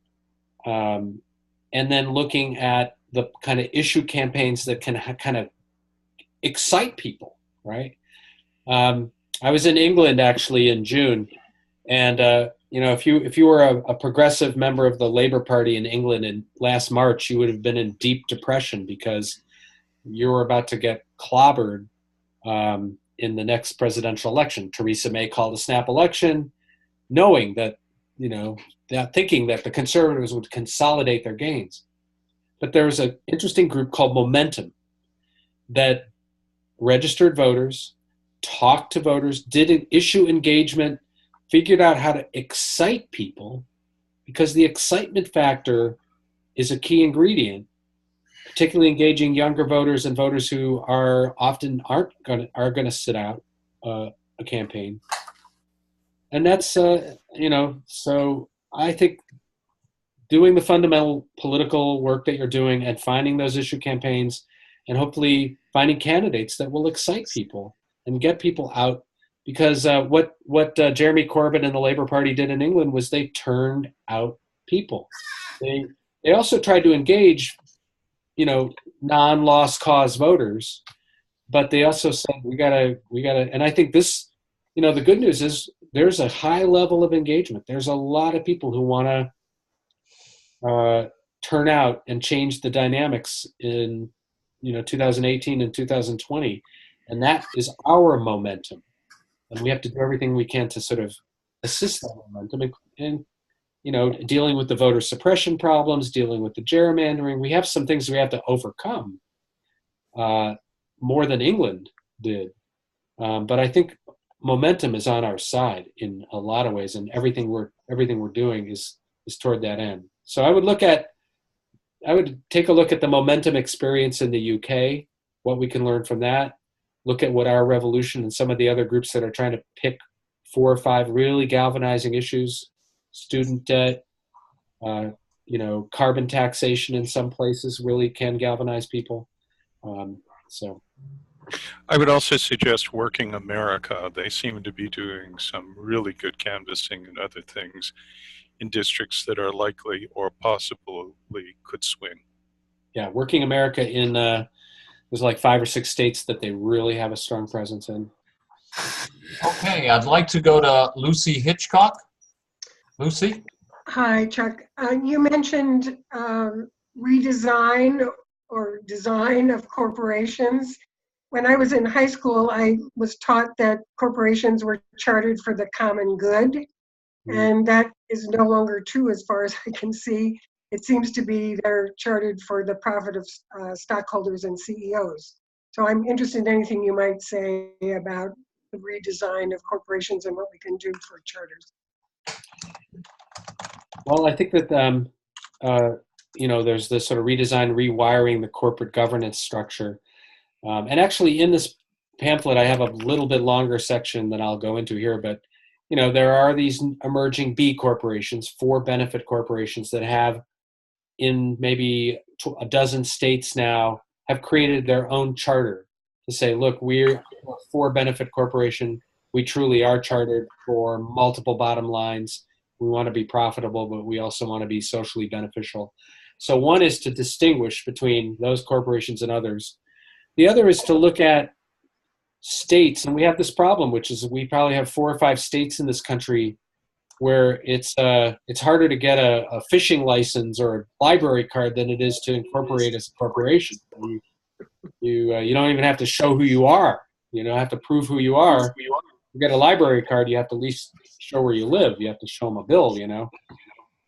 and then looking at the kind of issue campaigns that can kind of excite people, right? I was in England actually in June, and if you were a progressive member of the Labour Party in England in last March, you would have been in deep depression because you were about to get clobbered in the next presidential election. Theresa May called a snap election, knowing that, thinking that the Conservatives would consolidate their gains. But there was an interesting group called Momentum that registered voters, talked to voters, did an issue engagement, figured out how to excite people, because the excitement factor is a key ingredient, particularly engaging younger voters and voters who are going to sit out a campaign. And that's, so I think doing the fundamental political work that you're doing and finding those issue campaigns and hopefully finding candidates that will excite people and get people out. Because what Jeremy Corbyn and the Labour Party did in England was they turned out people. They also tried to engage, non-lost cause voters, but they also said we gotta, and I think this, the good news is there's a high level of engagement. There's a lot of people who want to turn out and change the dynamics in 2018 and 2020, and that is our momentum. And we have to do everything we can to sort of assist that momentum and dealing with the voter suppression problems, dealing with the gerrymandering. We have some things we have to overcome more than England did. But I think momentum is on our side in a lot of ways, and everything we're doing is toward that end. So I would take a look at the momentum experience in the UK, what we can learn from that. Look at what our revolution and some of the other groups that are trying to pick 4 or 5 really galvanizing issues, student debt, carbon taxation in some places really can galvanize people. So I would also suggest Working America. They seem to be doing some really good canvassing and other things in districts that are likely or possibly could swing. Yeah, Working America in there's like 5 or 6 states that they really have a strong presence in. Okay, I'd like to go to Lucy Hitchcock. Lucy? Hi, Chuck. You mentioned redesign or design of corporations. When I was in high school, I was taught that corporations were chartered for the common good, and that is no longer true as far as I can see. It seems to be they're chartered for the profit of stockholders and CEOs. So I'm interested in anything you might say about the redesign of corporations and what we can do for charters. Well, I think that, there's this sort of redesign, rewiring the corporate governance structure. And actually in this pamphlet, I have a little bit longer section than I'll go into here, but there are these emerging B corporations, for-benefit corporations that have, in maybe a dozen states now, have created their own charter to say, look, we're a for-benefit corporation. we truly are chartered for multiple bottom lines. We want to be profitable, but we also want to be socially beneficial. So one is to distinguish between those corporations and others. The other is to look at states, and we have this problem, which is we probably have 4 or 5 states in this country where it's harder to get a fishing license or a library card than it is to incorporate as a corporation. You don't even have to show who you are. You don't have to prove who you are. You get a library card, you have to at least show where you live. You have to show them a bill,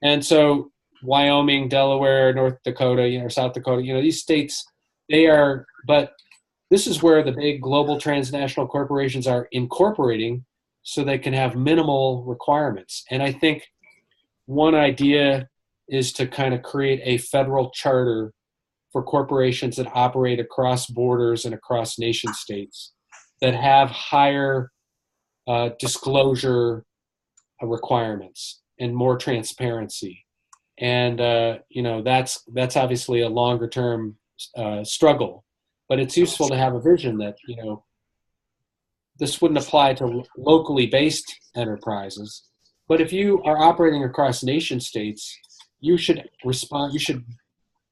And so Wyoming, Delaware, North Dakota, or South Dakota, these states, but this is where the big global transnational corporations are incorporating so they can have minimal requirements. And I think one idea is to kind of create a federal charter for corporations that operate across borders and across nation states that have higher disclosure requirements and more transparency. And, that's obviously a longer term struggle, but it's useful to have a vision that, this wouldn't apply to locally based enterprises, but if you are operating across nation states, you should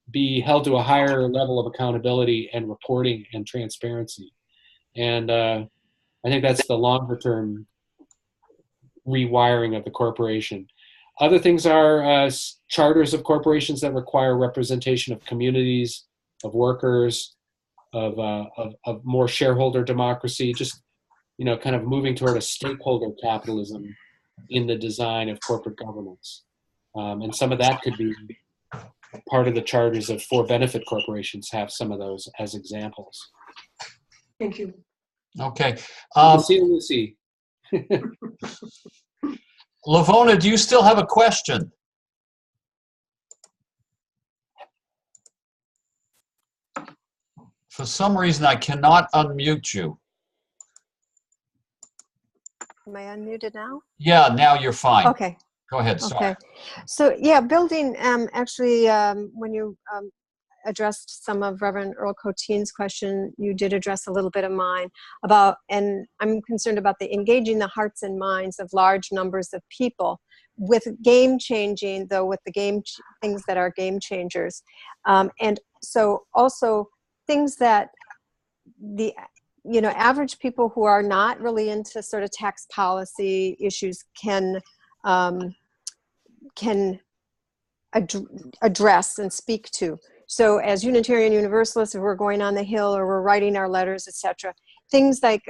be held to a higher level of accountability and reporting and transparency. And I think that's the longer term rewiring of the corporation. Other things are charters of corporations that require representation of communities, of workers, of more shareholder democracy, just kind of moving toward a stakeholder capitalism in the design of corporate governance. And some of that could be part of the charters of for-benefit corporations, have some of those as examples. Thank you. Okay. Lucy. Lavona, do you still have a question? For some reason, I cannot unmute you. Am I unmuted now? Yeah, now you're fine. Okay. Go ahead. Sorry. Okay. So yeah, building actually when you addressed some of Reverend Earl Coteen's question, you did address a little bit of mine about, and I'm concerned about the engaging the hearts and minds of large numbers of people with game changing, though with the things that are game changers. And so also things that the average people who are not really into sort of tax policy issues can address and speak to. So as Unitarian Universalists, if we're going on the Hill or we're writing our letters, etc., things like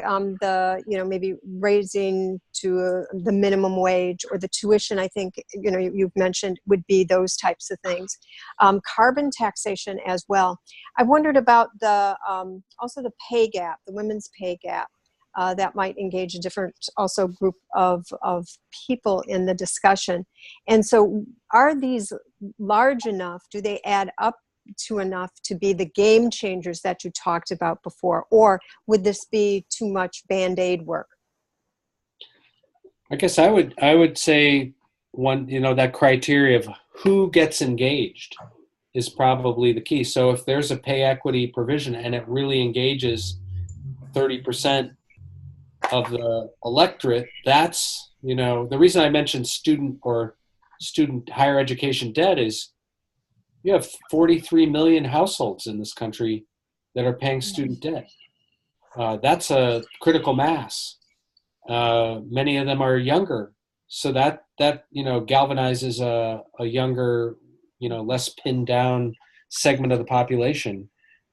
maybe raising to the minimum wage or the tuition, I think, you've mentioned would be those types of things. Carbon taxation as well. I wondered about also the pay gap, the women's pay gap. That might engage a different also group of people in the discussion. And so are these large enough? Do they add up to enough to be the game changers that you talked about before? Or would this be too much Band-Aid work? I guess I would say that criteria of who gets engaged is probably the key. So if there's a pay equity provision and it really engages 30% of the electorate, that's, the reason I mentioned student higher education debt is you have 43 million households in this country that are paying student debt. That's a critical mass. Many of them are younger. So that galvanizes a younger, less pinned down segment of the population.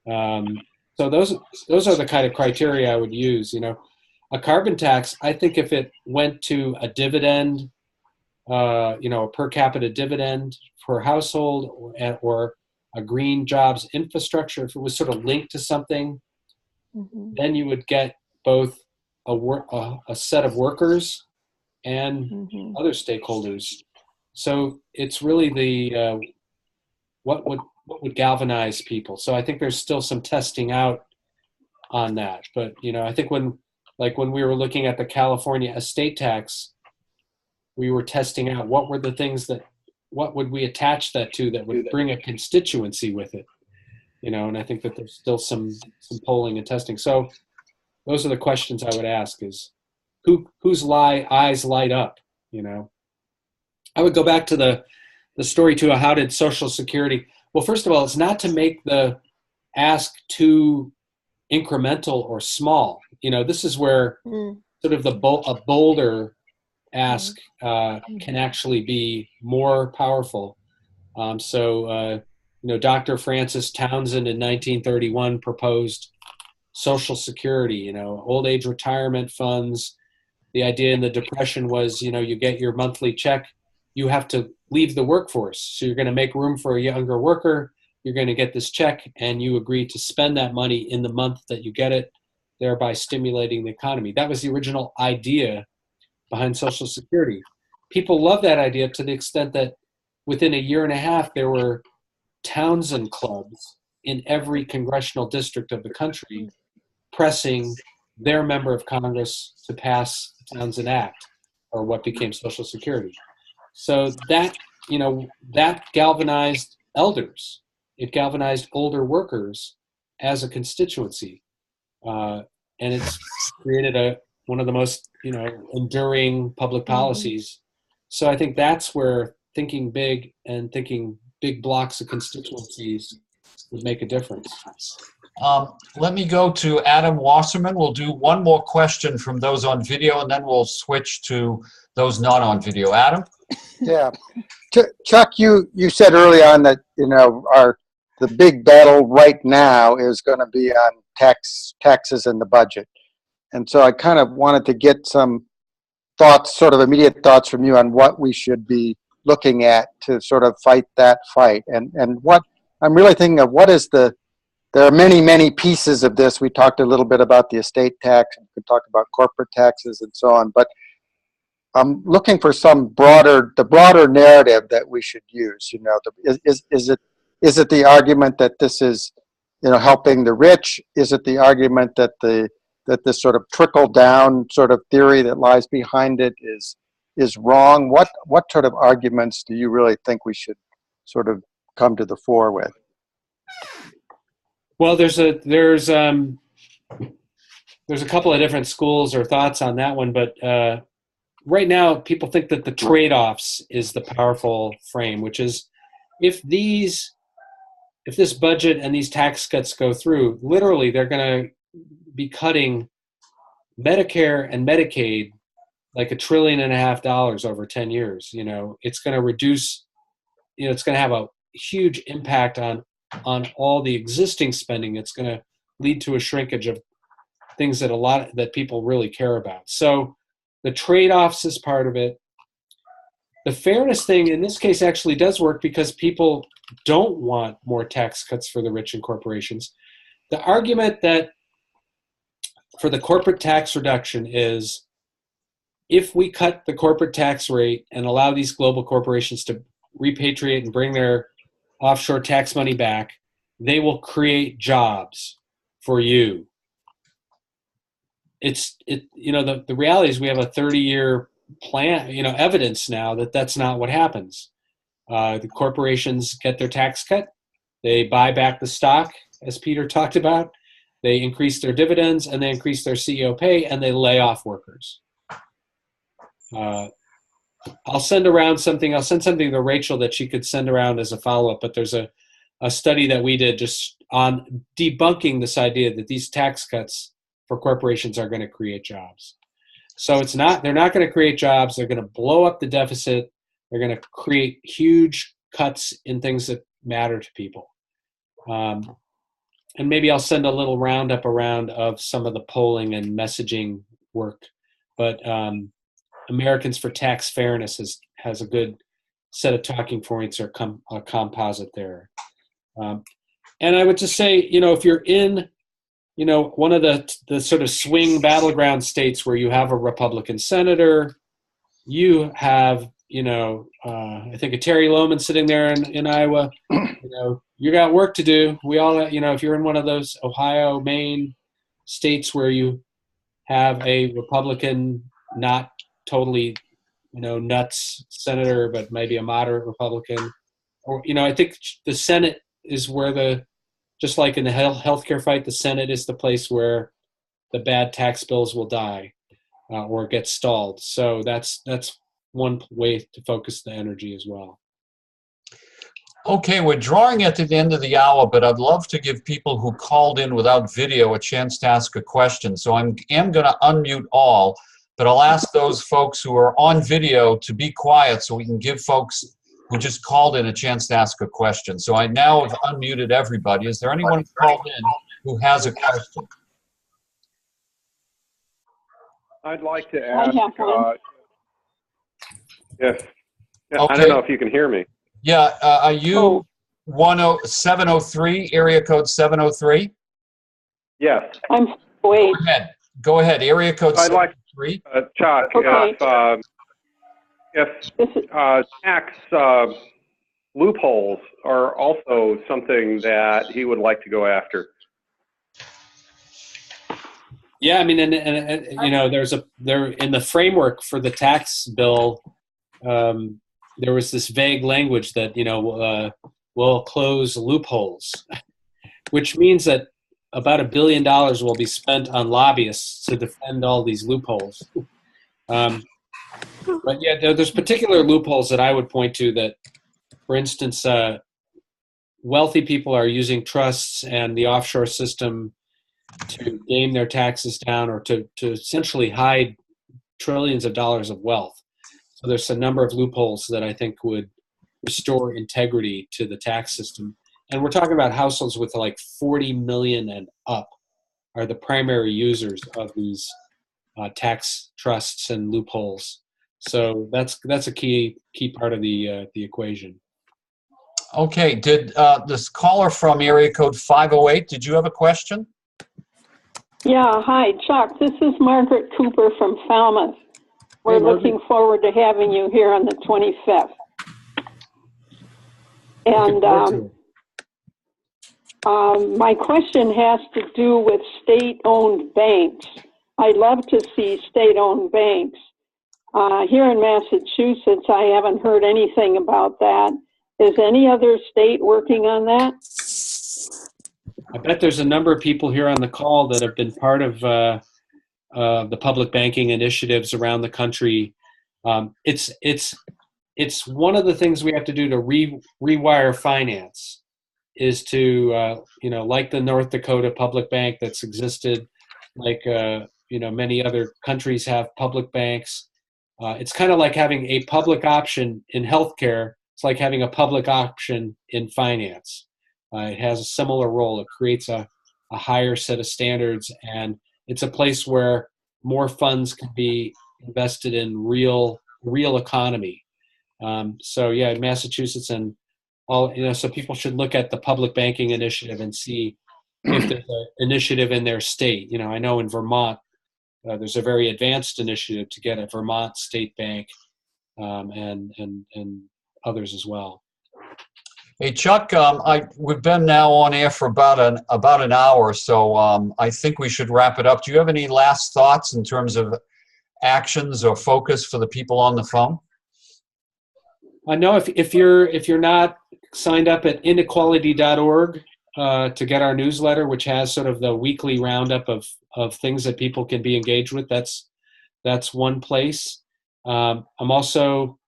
So those are the kind of criteria I would use, A carbon tax, I think if it went to a dividend, a per capita dividend per household or a green jobs infrastructure, if it was sort of linked to something, then you would get both a set of workers and other stakeholders. So it's really the what would galvanize people. So I think there's still some testing out on that. But I think when we were looking at the California estate tax, we were testing out what were the things what would we attach that to that would bring a constituency with it, and I think that there's still some polling and testing. So those are the questions I would ask is, whose eyes light up, you know. I would go back to the story too, how did Social Security, well, first of all, it's not to make the ask too incremental or small. You know, this is where sort of a bolder ask can actually be more powerful. You know, Dr. Francis Townsend in 1931 proposed Social Security, you know, old age retirement funds. The idea in the Depression was, you know, you get your monthly check, you have to leave the workforce. So you're going to make room for a younger worker. You're going to get this check, and you agree to spend that money in the month that you get it, thereby stimulating the economy. That was the original idea behind Social Security. People love that idea to the extent that within a year and a half, there were Townsend clubs in every congressional district of the country pressing their member of Congress to pass the Townsend Act, or what became Social Security. So that, you know, that galvanized elders. It galvanized older workers as a constituency. And it's created one of the most, you know, enduring public policies. So I think that's where thinking big and thinking big blocks of constituencies would make a difference. Let me go to Adam Wasserman. We'll do one more question from those on video, and then we'll switch to those not on video. Adam? Yeah. Chuck, you said early on that, you know, the big battle right now is going to be on taxes and the budget. And so I kind of wanted to get some thoughts, sort of immediate thoughts from you on what we should be looking at to sort of fight that fight. And what I'm really thinking of, there are many, many pieces of this. We talked a little bit about the estate tax, and we could talk about corporate taxes and so on, but I'm looking for the broader narrative that we should use. You know, is it the argument that this is, you know, helping the rich? Is it the argument that this sort of trickle down sort of theory that lies behind it is wrong? What sort of arguments do you really think we should sort of come to the fore with? Well, there's a couple of different schools or thoughts on that one, but right now people think that the trade-offs is the powerful frame, which is if this budget and these tax cuts go through, literally they're going to be cutting Medicare and Medicaid like $1.5 trillion over 10 years. You know, it's going to reduce, you know, it's going to have a huge impact on all the existing spending. It's going to lead to a shrinkage of things that people really care about. So the trade-offs is part of it. The fairness thing in this case actually does work because people don't want more tax cuts for the rich and corporations. The argument that for the corporate tax reduction is if we cut the corporate tax rate and allow these global corporations to repatriate and bring their offshore tax money back, they will create jobs for you. You know, the reality is we have a 30-year plan, you know, evidence now that that's not what happens. The corporations get their tax cut, they buy back the stock, as Peter talked about, they increase their dividends, and they increase their CEO pay, and they lay off workers. I'll send something to Rachel that she could send around as a follow-up, but there's a study that we did just on debunking this idea that these tax cuts for corporations are going to create jobs. So they're not going to create jobs. They're going to blow up the deficit. They're going to create huge cuts in things that matter to people. And maybe I'll send a little roundup around of some of the polling and messaging work. But Americans for Tax Fairness has a good set of talking points or a composite there. And I would just say, you know, if you're in, you know, one of the sort of swing battleground states where you have a Republican senator, you have, you know, I think a Terry Lohman sitting there in Iowa, you know, you got work to do. We all, you know, if you're in one of those Ohio, Maine states where you have a Republican, not totally, you know, nuts senator, but maybe a moderate Republican, or, you know, I think the Senate is where just like in the healthcare fight, the Senate is the place where the bad tax bills will die. or gets stalled. So that's one way to focus the energy as well. Okay, we're drawing at the end of the hour, but I'd love to give people who called in without video a chance to ask a question. So I am going to unmute all, but I'll ask those folks who are on video to be quiet so we can give folks who just called in a chance to ask a question. So I now have unmuted everybody. Is there anyone who called in who has a question? I'd like to ask, yes. Okay. I don't know if you can hear me. Yeah, are you 703, area code 703? Yes. Wait. Go ahead, area code 703. I'd like, Chuck, Okay. if tax loopholes are also something that he would like to go after. Yeah, I mean, and you know, there in the framework for the tax bill, there was this vague language that, you know, will close loopholes, which means that about $1 billion will be spent on lobbyists to defend all these loopholes. But yeah, there's particular loopholes that I would point to that, for instance, wealthy people are using trusts and the offshore system to game their taxes down or to essentially hide trillions of dollars of wealth. So there's a number of loopholes that I think would restore integrity to the tax system. And we're talking about households with like 40 million and up are the primary users of these tax trusts and loopholes. So that's a key part of the equation. Okay, did this caller from area code 508, did you have a question? Yeah, hi, Chuck. This is Margaret Cooper from Falmouth. We're looking forward to having you here on the 25th. And my question has to do with state-owned banks. I'd love to see state-owned banks. Here in Massachusetts, I haven't heard anything about that. Is any other state working on that? I bet there's a number of people here on the call that have been part of the public banking initiatives around the country. It's one of the things we have to do to rewire finance is to, you know, like the North Dakota Public Bank that's existed, like, you know, many other countries have public banks. It's kind of like having a public option in healthcare. It's like having a public option in finance. It has a similar role. It creates a higher set of standards, and it's a place where more funds can be invested in real economy. So yeah, Massachusetts and all, you know, so people should look at the public banking initiative and see if there's an initiative in their state. You know, I know in Vermont, there's a very advanced initiative to get a Vermont state bank, and others as well. Hey, Chuck, we've been now on air for about an hour, so I think we should wrap it up. Do you have any last thoughts in terms of actions or focus for the people on the phone? I know if you're not signed up at inequality.org to get our newsletter, which has sort of the weekly roundup of things that people can be engaged with, that's one place. I'm also,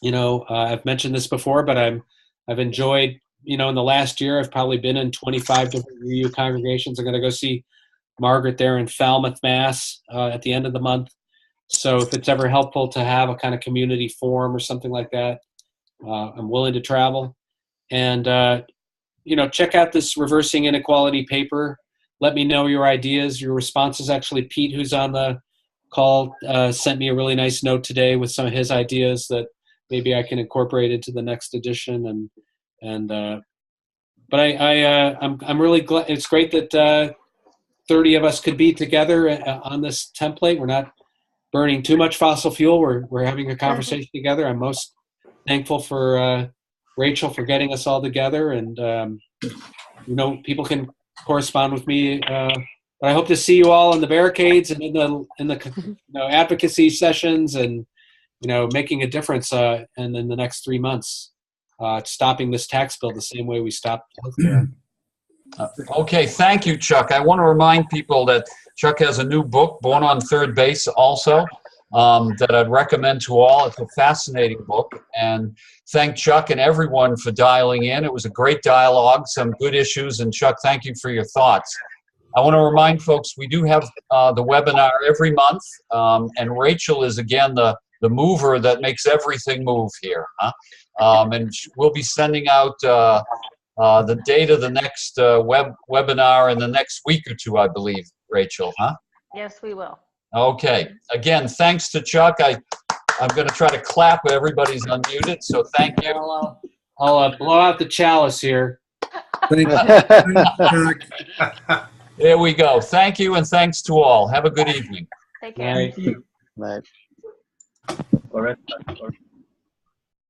you know, I've mentioned this before, but I've enjoyed, you know, in the last year, I've probably been in 25 different UU congregations. I'm going to go see Margaret there in Falmouth, Mass at the end of the month. So if it's ever helpful to have a kind of community forum or something like that, I'm willing to travel. And, you know, check out this Reversing Inequality paper. Let me know your ideas, your responses. Actually, Pete, who's on the call, sent me a really nice note today with some of his ideas that maybe I can incorporate into the next edition. But I'm really glad. It's great that 30 of us could be together on this template. We're not burning too much fossil fuel. We're having a conversation together. I'm most thankful for Rachel for getting us all together. And you know, people can correspond with me. But I hope to see you all in the barricades and in the you know, advocacy sessions and, you know, making a difference and in the next 3 months, stopping this tax bill the same way we stopped healthcare. Okay, thank you, Chuck. I want to remind people that Chuck has a new book, Born on Third Base, also, that I'd recommend to all. It's a fascinating book. And thank Chuck and everyone for dialing in. It was a great dialogue, some good issues. And Chuck, thank you for your thoughts. I want to remind folks, we do have the webinar every month. And Rachel is, again, the mover that makes everything move here. And we'll be sending out the date of the next webinar in the next week or two, I believe, Rachel, huh? Yes, we will. Okay. Again, thanks to Chuck. I'm going to try to clap, but everybody's unmuted, so thank you. I'll blow out the chalice here. There we go. Thank you, and thanks to all. Have a good evening. Take care. Bye. Right. All right.